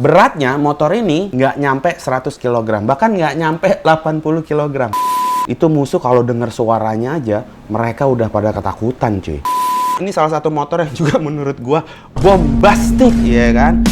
Beratnya motor ini nggak nyampe 100 kg, bahkan nggak nyampe 80 kg. Itu musuh kalau denger suaranya aja, mereka udah pada ketakutan cuy. Ini salah satu motor yang juga menurut gua bombastik, ya kan?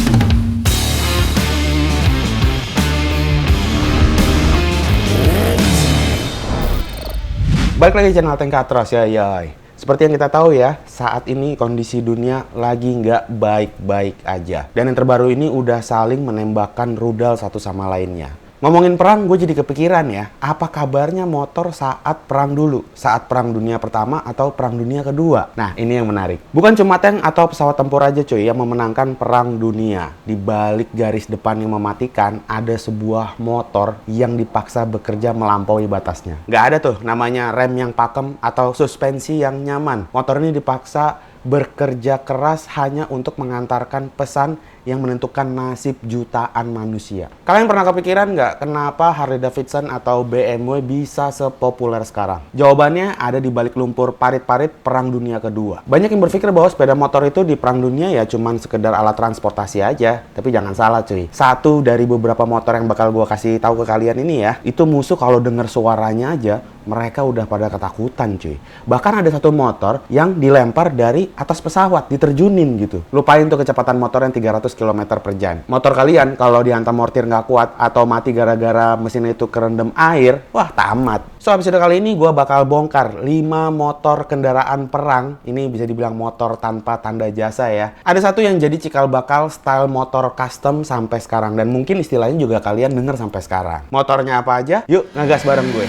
Balik lagi channel Tank Katros ya, yoi. Seperti yang kita tahu ya, saat ini kondisi dunia lagi nggak baik-baik aja. Dan yang terbaru ini udah saling menembakkan rudal satu sama lainnya. Ngomongin perang, gue jadi kepikiran ya, apa kabarnya motor saat perang dulu? Saat perang dunia pertama atau perang dunia kedua? Nah, ini yang menarik. Bukan cuma tank atau pesawat tempur aja cuy yang memenangkan perang dunia. Di balik garis depan yang mematikan, ada sebuah motor yang dipaksa bekerja melampaui batasnya. Nggak ada tuh namanya rem yang pakem atau suspensi yang nyaman. Motor ini dipaksa bekerja keras hanya untuk mengantarkan pesan yang menentukan nasib jutaan manusia. Kalian pernah kepikiran nggak kenapa Harley Davidson atau BMW bisa sepopuler sekarang? Jawabannya ada di balik lumpur parit-parit Perang Dunia Kedua. Banyak yang berpikir bahwa sepeda motor itu di Perang Dunia ya cuman sekedar alat transportasi aja. Tapi jangan salah cuy. Satu dari beberapa motor yang bakal gua kasih tahu ke kalian ini ya, itu musuh kalau denger suaranya aja, mereka udah pada ketakutan cuy. Bahkan ada satu motor yang dilempar dari atas pesawat, diterjunin gitu. Lupain tuh kecepatan motor yang 300 km per jam. Motor kalian kalau dihantam mortir nggak kuat atau mati gara-gara mesin itu kerendam air, wah tamat. So episode kali ini gue bakal bongkar 5 motor kendaraan perang. Ini bisa dibilang motor tanpa tanda jasa ya. Ada satu yang jadi cikal bakal style motor custom sampai sekarang. Dan mungkin istilahnya juga kalian denger sampai sekarang. Motornya apa aja? Yuk ngegas bareng gue.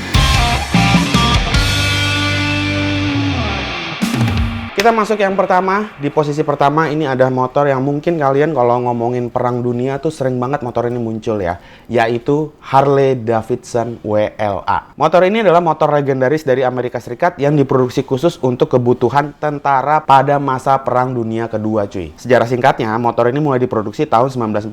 Kita masuk yang pertama. Di posisi pertama ini ada motor yang mungkin kalian kalau ngomongin perang dunia tuh sering banget motor ini muncul ya, yaitu Harley Davidson WLA. Motor ini adalah motor legendaris dari Amerika Serikat yang diproduksi khusus untuk kebutuhan tentara pada masa Perang Dunia Kedua cuy. Sejarah singkatnya, motor ini mulai diproduksi tahun 1940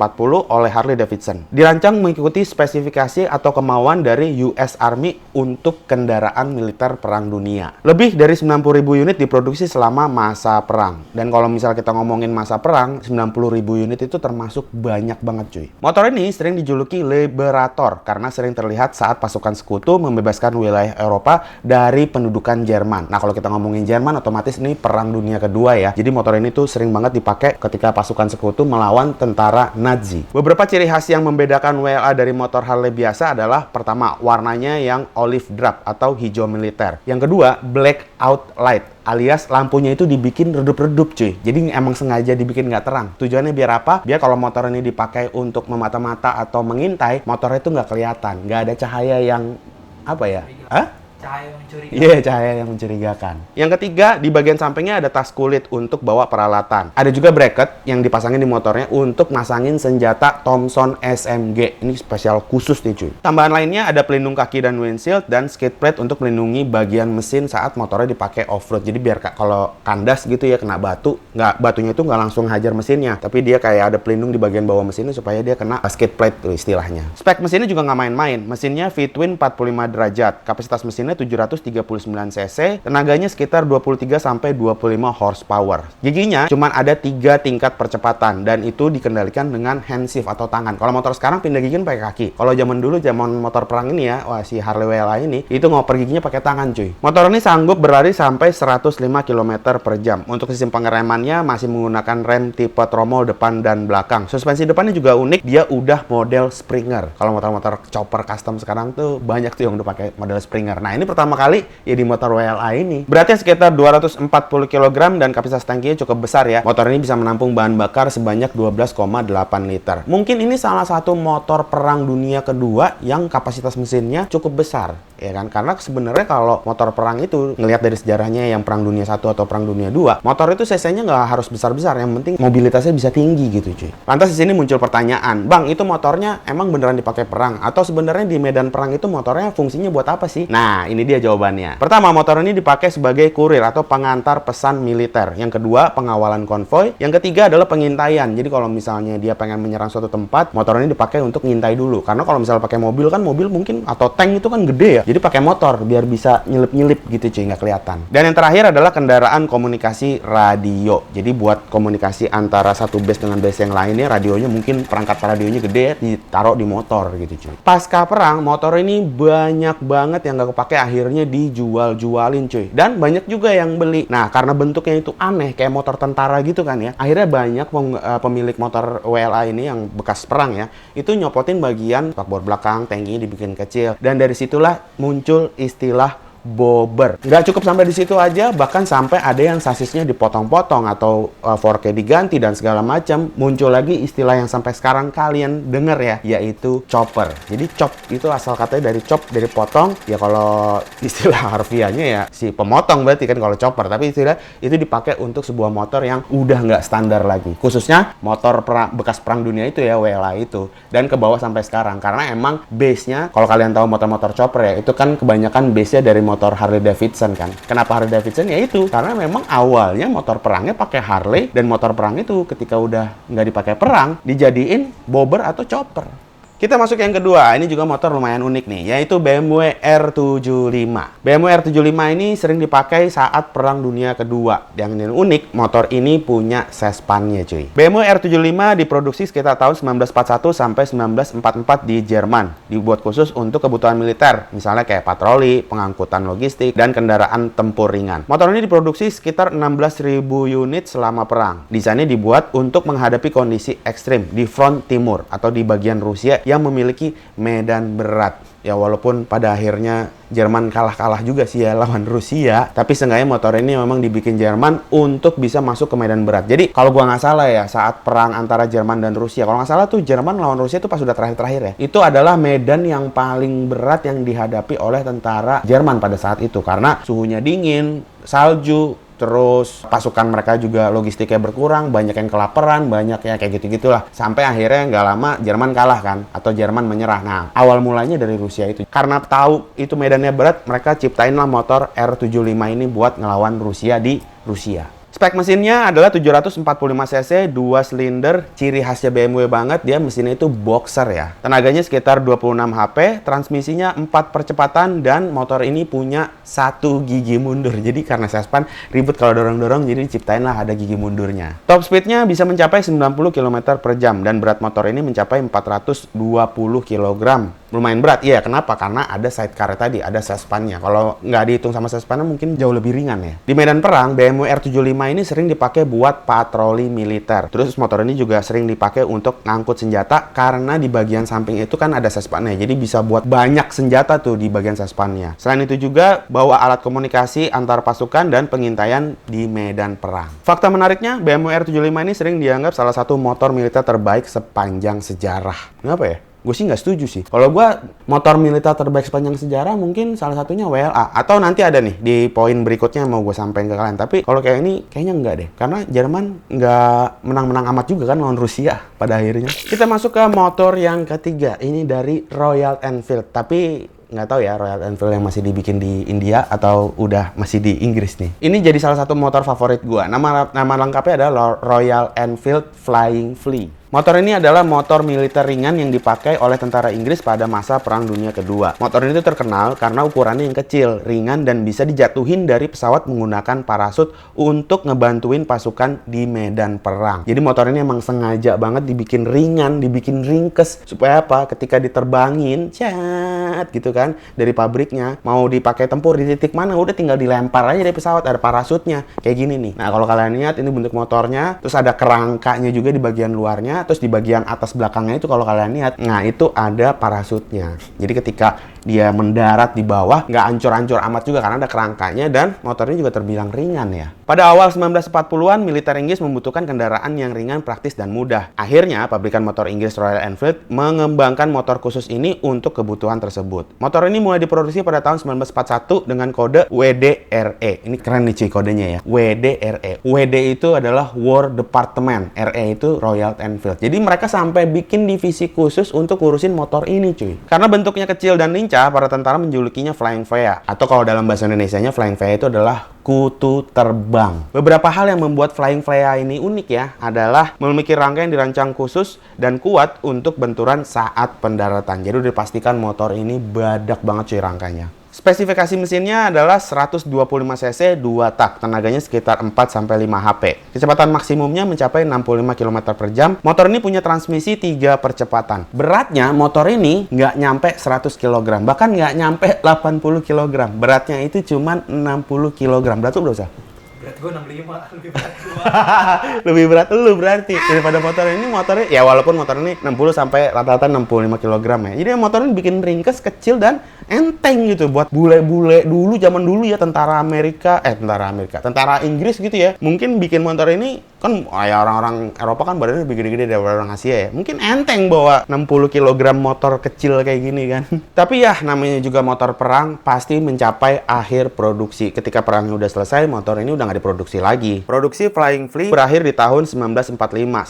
oleh Harley Davidson. Dirancang mengikuti spesifikasi atau kemauan dari US Army untuk kendaraan militer Perang Dunia. Lebih dari 90.000 unit diproduksi selama masa perang. Dan kalau misal kita ngomongin masa perang, 90.000 unit itu termasuk banyak banget cuy. Motor ini sering dijuluki Liberator karena sering terlihat saat pasukan sekutu membebaskan wilayah Eropa dari pendudukan Jerman. Nah kalau kita ngomongin Jerman, otomatis ini Perang Dunia Kedua ya. Jadi motor ini tuh sering banget dipakai ketika pasukan sekutu melawan tentara Nazi. Beberapa ciri khas yang membedakan WLA dari motor Harley biasa adalah pertama, warnanya yang olive drab atau hijau militer. Yang kedua, black out light, alias lampunya itu dibikin redup-redup cuy. Jadi emang sengaja dibikin nggak terang. Tujuannya biar apa? Biar kalau motor ini dipakai untuk memata-mata atau mengintai, motornya itu nggak kelihatan. Nggak ada cahaya yang apa ya? Hah? Cahaya yang mencurigakan. Iya, cahaya yang mencurigakan. Yang ketiga, di bagian sampingnya ada tas kulit untuk bawa peralatan. Ada juga bracket yang dipasangin di motornya untuk masangin senjata Thompson SMG. Ini spesial khusus nih cuy. Tambahan lainnya ada pelindung kaki dan windshield dan skid plate untuk melindungi bagian mesin saat motornya dipakai off-road. Jadi biar kalau kandas gitu ya, kena batu, batunya itu nggak langsung hajar mesinnya. Tapi dia kayak ada pelindung di bagian bawah mesinnya supaya dia kena skid plate tuh istilahnya. Spek mesinnya juga nggak main-main. Mesinnya V-twin 45 derajat. Kapasitas mesinnya 739 cc, tenaganya sekitar 23 sampai 25 horsepower. Giginya cuma ada 3 tingkat percepatan dan itu dikendalikan dengan hand shift atau tangan. Kalau motor sekarang pindah gigi pakai kaki. Kalau zaman dulu, zaman motor perang ini ya, wah si Harley WLA ini itu ngoper giginya pakai tangan cuy. Motor ini sanggup berlari sampai 105 km per jam. Untuk sistem pengeremannya masih menggunakan rem tipe tromol depan dan belakang. Suspensi depannya juga unik, dia udah model Springer. Kalau motor-motor chopper custom sekarang tuh banyak tuh yang udah pakai model Springer. Nah ini pertama kali ya di motor WLA ini. Beratnya sekitar 240 kg dan kapasitas tangkinya cukup besar ya. Motor ini bisa menampung bahan bakar sebanyak 12,8 liter. Mungkin ini salah satu motor Perang Dunia Kedua yang kapasitas mesinnya cukup besar. Ya kan? Karena sebenarnya kalau motor perang itu, ngelihat dari sejarahnya yang Perang Dunia 1 atau Perang Dunia 2, motor itu cc-nya nggak harus besar-besar. Yang penting mobilitasnya bisa tinggi gitu cuy. Lantas di sini muncul pertanyaan, Bang, itu motornya emang beneran dipakai perang? Atau sebenarnya di medan perang itu motornya fungsinya buat apa sih? Nah, ini dia jawabannya. Pertama, motor ini dipakai sebagai kurir atau pengantar pesan militer. Yang kedua, pengawalan konvoi. Yang ketiga adalah pengintaian. Jadi kalau misalnya dia pengen menyerang suatu tempat, motor ini dipakai untuk ngintai dulu. Karena kalau misalnya pakai mobil kan, mobil mungkin atau tank itu kan gede ya. Jadi pakai motor biar bisa nyelip-nyelip gitu cuy, nggak kelihatan. Dan yang terakhir adalah kendaraan komunikasi radio. Jadi buat komunikasi antara satu base dengan base yang lainnya, radionya mungkin perangkat radionya gede ya, ditaruh di motor gitu cuy. Pasca perang, motor ini banyak banget yang nggak kepake, akhirnya dijual-jualin cuy. Dan banyak juga yang beli. Nah, karena bentuknya itu aneh kayak motor tentara gitu kan ya, akhirnya banyak pemilik motor WLA ini yang bekas perang ya, itu nyopotin bagian spakbor belakang, tangkinya dibikin kecil. Dan dari situlah muncul istilah bobber. Nggak cukup sampai di situ aja, bahkan sampai ada yang sasisnya dipotong-potong atau forknya diganti dan segala macam. Muncul lagi istilah yang sampai sekarang kalian denger ya, yaitu chopper. Jadi chop itu asal katanya dari chop, dari potong. Ya kalau istilah harfiahnya ya si pemotong berarti kan kalau chopper. Tapi istilah itu dipakai untuk sebuah motor yang udah nggak standar lagi. Khususnya motor bekas perang dunia itu ya, WLA itu. Dan ke bawah sampai sekarang. Karena emang base-nya, kalau kalian tahu motor-motor chopper ya, itu kan kebanyakan base-nya dari motor Harley Davidson kan. Kenapa Harley Davidson? Ya itu, karena memang awalnya motor perangnya pakai Harley, dan motor perang itu ketika udah nggak dipakai perang, dijadiin bobber atau chopper. Kita masuk yang kedua, ini juga motor lumayan unik nih, yaitu BMW R75. BMW R75 ini sering dipakai saat Perang Dunia Kedua. Yang unik, motor ini punya sespannya cuy. BMW R75 diproduksi sekitar tahun 1941 sampai 1944 di Jerman. Dibuat khusus untuk kebutuhan militer, misalnya kayak patroli, pengangkutan logistik, dan kendaraan tempur ringan. Motor ini diproduksi sekitar 16.000 unit selama perang. Desainnya dibuat untuk menghadapi kondisi ekstrim di front timur atau di bagian Rusia yang memiliki medan berat. Ya walaupun pada akhirnya Jerman kalah juga sih ya lawan Rusia, tapi seenggaknya motor ini memang dibikin Jerman untuk bisa masuk ke medan berat. Jadi kalau gua nggak salah ya, saat perang antara Jerman dan Rusia, kalau nggak salah tuh Jerman lawan Rusia itu pas sudah terakhir ya, itu adalah medan yang paling berat yang dihadapi oleh tentara Jerman pada saat itu, karena suhunya dingin, salju, terus pasukan mereka juga logistiknya berkurang, banyak yang kelaparan, banyak yang kayak gitu-gitulah. Sampai akhirnya nggak lama Jerman kalah kan, atau Jerman menyerah. Nah, awal mulanya dari Rusia itu. Karena tahu itu medannya berat, mereka ciptainlah motor R75 ini buat ngelawan Rusia di Rusia. Spek mesinnya adalah 745 cc, 2 silinder, ciri khasnya BMW banget, dia mesinnya itu boxer ya. Tenaganya sekitar 26 HP, transmisinya 4 percepatan, dan motor ini punya 1 gigi mundur. Jadi karena sespan ribet kalau dorong-dorong, jadi diciptain lah ada gigi mundurnya. Top speednya bisa mencapai 90 km per jam, dan berat motor ini mencapai 420 kg. Lumayan berat, iya. Kenapa? Karena ada sidecar tadi, ada sespannya. Kalau nggak dihitung sama sespannya mungkin jauh lebih ringan ya. Di medan perang, BMW R75 ini sering dipakai buat patroli militer. Terus motor ini juga sering dipakai untuk ngangkut senjata, karena di bagian samping itu kan ada sespannya. Jadi bisa buat banyak senjata tuh di bagian sespannya. Selain itu juga bawa alat komunikasi antar pasukan dan pengintaian di medan perang. Fakta menariknya, BMW R75 ini sering dianggap salah satu motor militer terbaik sepanjang sejarah. Kenapa ya? Gue sih nggak setuju sih. Kalau gue, motor militer terbaik sepanjang sejarah mungkin salah satunya WLA. Atau nanti ada nih di poin berikutnya mau gue sampaikan ke kalian. Tapi kalau kayak ini kayaknya enggak deh. Karena Jerman nggak menang-menang amat juga kan lawan Rusia pada akhirnya. Kita masuk ke motor yang ketiga. Ini dari Royal Enfield. Tapi nggak tahu ya Royal Enfield yang masih dibikin di India atau udah masih di Inggris nih. Ini jadi salah satu motor favorit gue. Nama lengkapnya adalah Royal Enfield Flying Flea. Motor ini adalah motor militer ringan yang dipakai oleh tentara Inggris pada masa Perang Dunia Kedua. Motor ini tuh terkenal karena ukurannya yang kecil, ringan, dan bisa dijatuhin dari pesawat menggunakan parasut untuk ngebantuin pasukan di medan perang. Jadi motor ini emang sengaja banget dibikin ringan, dibikin ringkes. Supaya apa? Ketika diterbangin, cat gitu kan, dari pabriknya, mau dipakai tempur di titik mana, udah tinggal dilempar aja dari pesawat, ada parasutnya. Kayak gini nih. Nah, kalau kalian lihat, ini bentuk motornya, terus ada kerangkanya juga di bagian luarnya, terus di bagian atas belakangnya itu kalau kalian lihat, nah itu ada parasutnya. Jadi ketika dia mendarat di bawah, nggak ancur-ancur amat juga karena ada kerangkanya, dan motornya juga terbilang ringan ya. Pada awal 1940-an, militer Inggris membutuhkan kendaraan yang ringan, praktis, dan mudah. Akhirnya, pabrikan motor Inggris Royal Enfield mengembangkan motor khusus ini untuk kebutuhan tersebut. Motor ini mulai diproduksi pada tahun 1941 dengan kode WDRE. Ini keren nih cuy kodenya ya, WDRE. WD itu adalah War Department, RE itu Royal Enfield. Battlefield. Jadi mereka sampai bikin divisi khusus untuk ngurusin motor ini cuy. Karena bentuknya kecil dan lincah, para tentara menjulukinya Flying Vea. Atau kalau dalam bahasa Indonesianya, Flying Vea itu adalah kutu terbang. Beberapa hal yang membuat Flying Vea ini unik ya, adalah memiliki rangka yang dirancang khusus dan kuat untuk benturan saat pendaratan. Jadi udah dipastikan motor ini badak banget cuy rangkanya. Spesifikasi mesinnya adalah 125 cc 2 tak, tenaganya sekitar 4-5 HP. Kecepatan maksimumnya mencapai 65 km per jam. Motor ini punya transmisi 3 percepatan. Beratnya motor ini nggak nyampe 100 kg, bahkan nggak nyampe 80 kg. Beratnya itu cuma 60 kg. Berat tuh berapa? Berat gue 65, lebih berat gue. Lebih berat lu berarti daripada motor ini. Motornya ya walaupun motor ini 60 sampai rata-rata 65 kg ya. Jadi motor ini bikin ringkes, kecil dan enteng gitu buat bule-bule dulu, zaman dulu ya, tentara Inggris gitu ya. Mungkin bikin motor ini kan ya orang-orang Eropa kan badannya lebih gede-gede daripada orang Asia ya. Mungkin enteng bawa 60 kg motor kecil kayak gini kan. Tapi ya namanya juga motor perang, pasti mencapai akhir produksi. Ketika perangnya udah selesai, motor ini udah nggak diproduksi lagi. Produksi Flying Flea berakhir di tahun 1945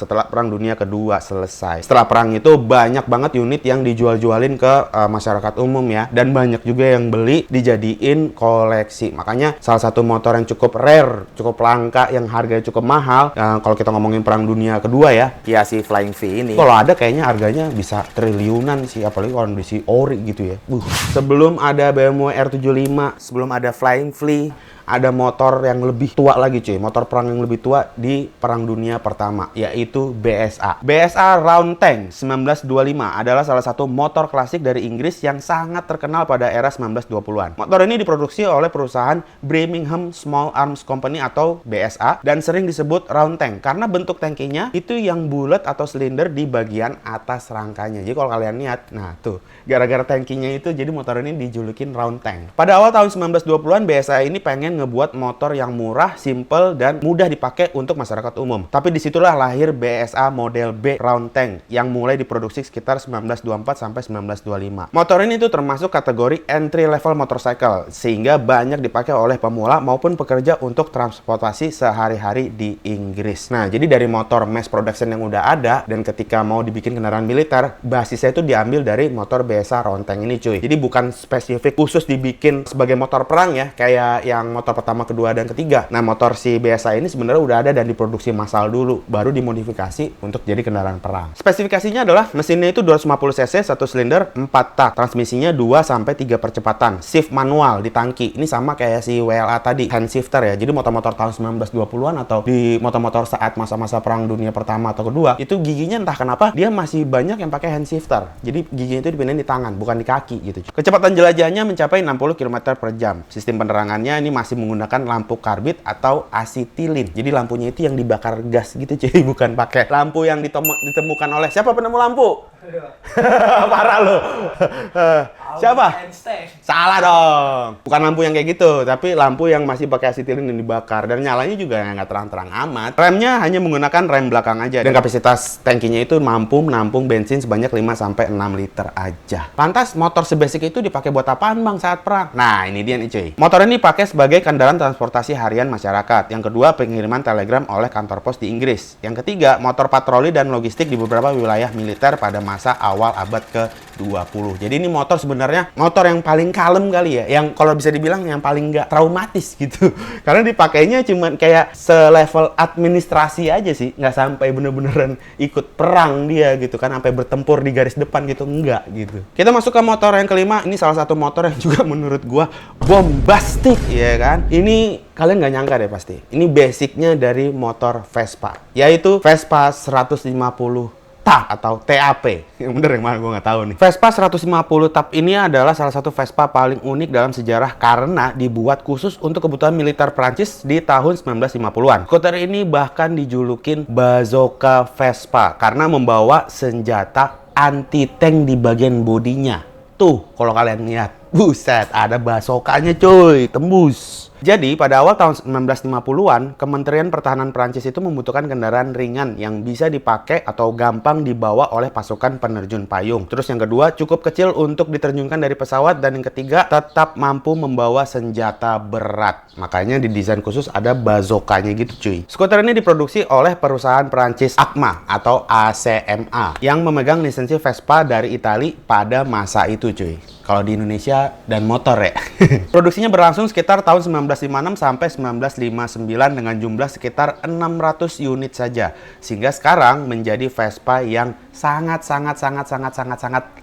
setelah Perang Dunia Kedua selesai. Setelah perang itu banyak banget unit yang dijual-jualin ke masyarakat umum ya. Dan banyak juga yang beli dijadiin koleksi. Makanya salah satu motor yang cukup rare, cukup langka, yang harganya cukup mahal, kalau kita ngomongin Perang Dunia Kedua ya si Flying V ini. Kalau ada kayaknya harganya bisa triliunan sih, apalagi kalau di ori gitu ya. Sebelum ada BMW R75, sebelum ada Flying V, ada motor yang lebih tua lagi cuy, motor perang yang lebih tua di Perang Dunia Pertama, yaitu BSA. BSA Round Tank 1925 adalah salah satu motor klasik dari Inggris yang sangat terkenal pada era 1920-an. Motor ini diproduksi oleh perusahaan Birmingham Small Arms Company atau BSA dan sering disebut Round Tank karena bentuk tangkinya itu yang bulat atau silinder di bagian atas rangkanya. Jadi kalau kalian lihat, nah tuh, gara-gara tangkinya itu jadi motor ini dijulukin Round Tank. Pada awal tahun 1920-an BSA ini pengen ngebuat motor yang murah, simple, dan mudah dipakai untuk masyarakat umum. Tapi disitulah lahir BSA model B Round Tank yang mulai diproduksi sekitar 1924 sampai 1925. Motor ini tuh termasuk kategori entry level motorcycle sehingga banyak dipakai oleh pemula maupun pekerja untuk transportasi sehari-hari di Inggris. Nah, jadi dari motor mass production yang udah ada dan ketika mau dibikin kendaraan militer, basisnya itu diambil dari motor BSA Round Tank ini cuy. Jadi bukan spesifik khusus dibikin sebagai motor perang ya, kayak yang motor pertama, kedua, dan ketiga. Nah, motor si BSA ini sebenarnya udah ada dan diproduksi massal dulu, baru dimodifikasi untuk jadi kendaraan perang. Spesifikasinya adalah mesinnya itu 250 cc, 1 silinder, 4 tak. Transmisinya 2-3 percepatan. Shift manual di tangki. Ini sama kayak si WLA tadi, hand shifter ya. Jadi motor-motor tahun 1920-an atau di motor-motor saat masa-masa Perang Dunia Pertama atau Kedua, itu giginya entah kenapa dia masih banyak yang pakai hand shifter. Jadi giginya itu dipindahin di tangan, bukan di kaki gitu. Kecepatan jelajahnya mencapai 60 km per jam. Sistem penerangannya ini masih menggunakan lampu karbit atau asetilin. Jadi lampunya itu yang dibakar gas gitu cuy, bukan pakai lampu yang ditemukan oleh siapa penemu lampu? Parah lo. Siapa? Einstein. Salah dong. Bukan lampu yang kayak gitu, tapi lampu yang masih pakai asetilin yang dibakar dan nyalanya juga nggak terang-terang amat. Remnya hanya menggunakan rem belakang aja dan kapasitas tangkinya itu mampu menampung bensin sebanyak 5-6 liter aja. Lantas motor sebasic itu dipakai buat apaan bang saat perang? Nah, ini dia nih cuy. Motor ini dipakai sebagai kendaraan transportasi harian masyarakat. Yang kedua, pengiriman telegram oleh kantor pos di Inggris. Yang ketiga, motor patroli dan logistik di beberapa wilayah militer pada masa awal abad ke-20. Jadi ini motor sebenarnya motor yang paling kalem kali ya, yang kalau bisa dibilang yang paling nggak traumatis gitu. Karena dipakainya cuman kayak selevel administrasi aja sih, nggak sampai bener-beneran ikut perang dia gitu kan, sampai bertempur di garis depan gitu, enggak gitu. Kita masuk ke motor yang kelima. Ini salah satu motor yang juga menurut gua bombastik ya kan. Ini kalian nggak nyangka deh pasti. Ini basicnya dari motor Vespa, yaitu Vespa 150 TAP atau TAP. Yang bener yang mana gue nggak tahu nih. Vespa 150 TAP ini adalah salah satu Vespa paling unik dalam sejarah karena dibuat khusus untuk kebutuhan militer Prancis di tahun 1950-an. Skuter ini bahkan dijulukin Bazooka Vespa karena membawa senjata anti-tank di bagian bodinya. Tuh, kalau kalian lihat. Buset, ada bazooka-nya cuy, tembus. Jadi, pada awal tahun 1950-an, Kementerian Pertahanan Prancis itu membutuhkan kendaraan ringan yang bisa dipakai atau gampang dibawa oleh pasukan penerjun payung. Terus yang kedua, cukup kecil untuk diterjunkan dari pesawat. Dan yang ketiga, tetap mampu membawa senjata berat. Makanya di desain khusus ada bazooka-nya gitu cuy. Skuter ini diproduksi oleh perusahaan Prancis ACMA atau ACMA yang memegang lisensi Vespa dari Italia pada masa itu cuy. Kalau di Indonesia dan motor ya. Produksinya berlangsung sekitar tahun 1956 sampai 1959 dengan jumlah sekitar 600 unit saja. Sehingga sekarang menjadi Vespa yang sangat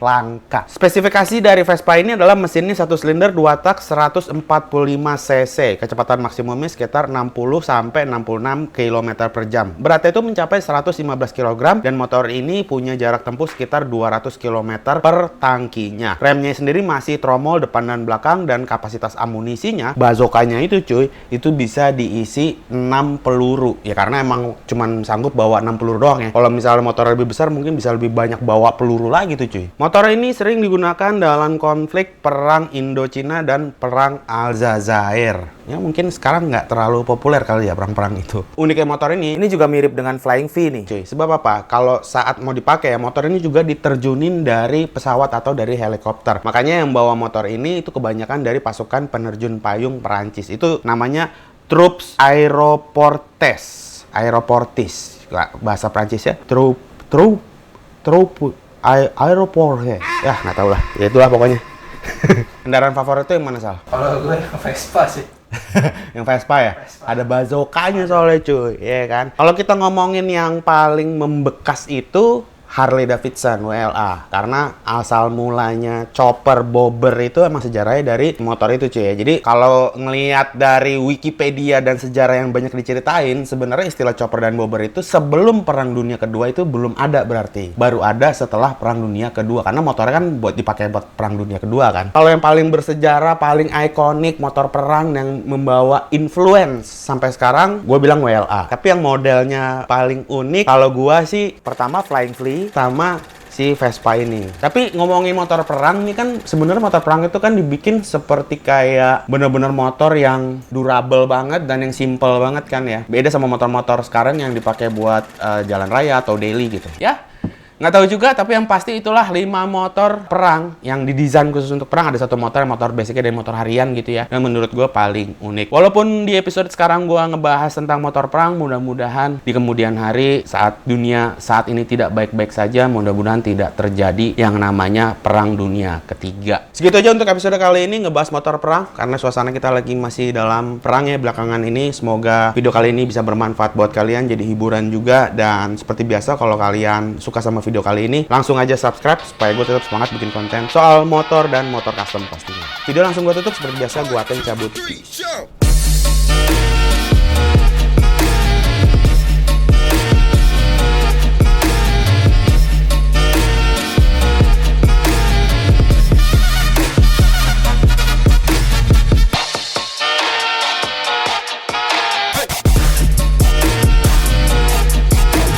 langka. Spesifikasi dari Vespa ini adalah mesinnya 1 silinder 2 tak 145 cc. Kecepatan maksimumnya sekitar 60 sampai 66 km per jam. Beratnya itu mencapai 115 kg dan motor ini punya jarak tempuh sekitar 200 km per tangkinya. Remnya sendiri masih tromol depan dan belakang dan kapasitas amunisinya, bazooka-nya itu cuy, itu bisa diisi 6 peluru. Ya karena emang cuman sanggup bawa 6 peluru doang ya. Kalau misalnya motor lebih besar mungkin bisa lebih banyak bawa peluru lagi tuh cuy. Motor ini sering digunakan dalam konflik perang Indochina dan perang Aljazair. Ya mungkin sekarang nggak terlalu populer kali ya perang-perang itu. Uniknya motor ini juga mirip dengan Flying V nih cuy. Sebab apa? Kalau saat mau dipakai ya motor ini juga diterjunin dari pesawat atau dari helikopter. Makanya yang bawa motor ini itu kebanyakan dari pasukan penerjun payung Perancis. Itu namanya Troupes Aéroportes. Aéroportis. Bahasa Perancis ya. Aéroport ya. Ya nggak tahu lah. Ya itulah pokoknya. Kendaraan favorit itu yang mana Sal? Kalau gue yang Vespa sih. Yang Vespa ya? Vespa. Ada bazooka-nya soalnya cuy, ya kan? Kalau kita ngomongin yang paling membekas itu Harley Davidson WLA, karena asal mulanya chopper bobber itu emang sejarahnya dari motor itu cuy ya. Jadi kalau ngelihat dari Wikipedia dan sejarah yang banyak diceritain, sebenarnya istilah chopper dan bobber itu sebelum Perang Dunia Kedua itu belum ada berarti. Baru ada setelah Perang Dunia Kedua, karena motornya kan dipakai buat Perang Dunia Kedua kan. Kalau yang paling bersejarah, paling ikonik motor perang yang membawa influence sampai sekarang, gue bilang WLA. Tapi yang modelnya paling unik, kalau gue sih pertama Flying V sama si Vespa ini. Tapi ngomongin motor perang nih kan sebenarnya motor perang itu kan dibikin seperti kayak bener-bener motor yang durable banget dan yang simple banget kan ya. Beda sama motor-motor sekarang yang dipakai buat jalan raya atau daily gitu. Ya, nggak tahu juga, tapi yang pasti itulah 5 motor perang yang didesain khusus untuk perang. Ada satu motor basicnya dari motor harian gitu ya, yang menurut gue paling unik. Walaupun di episode sekarang gue ngebahas tentang motor perang, mudah-mudahan di kemudian hari saat dunia saat ini tidak baik-baik saja, mudah-mudahan tidak terjadi yang namanya Perang Dunia Ketiga. Segitu aja untuk episode kali ini ngebahas motor perang, karena suasana kita lagi masih dalam perang ya belakangan ini. Semoga video kali ini bisa bermanfaat buat kalian, jadi hiburan juga. Dan seperti biasa, kalau kalian suka sama video kali ini, langsung aja subscribe supaya gue tetap semangat bikin konten soal motor dan motor custom pastinya. Video langsung gue tutup seperti biasa, gue akan cabut.